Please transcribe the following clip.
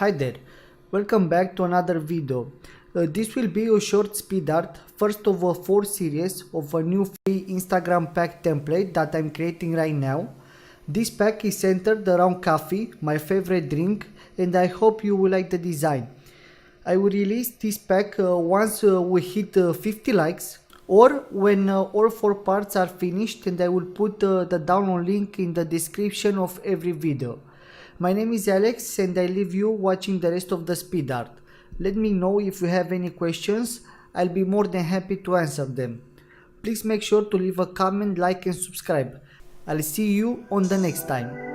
Hi there, welcome back to another video. This will be a short speed art, first of a 4 series of a new free Instagram pack template that I'm creating right now. This pack is centered around coffee, my favorite drink, and I hope you will like the design. I will release this pack once we hit 50 likes, or when all 4 parts are finished, and I will put the download link in the description of every video. My name is Alex and I leave you watching the rest of the speed art. Let me know if you have any questions, I'll be more than happy to answer them. Please make sure to leave a comment, like and subscribe. I'll see you on the next time.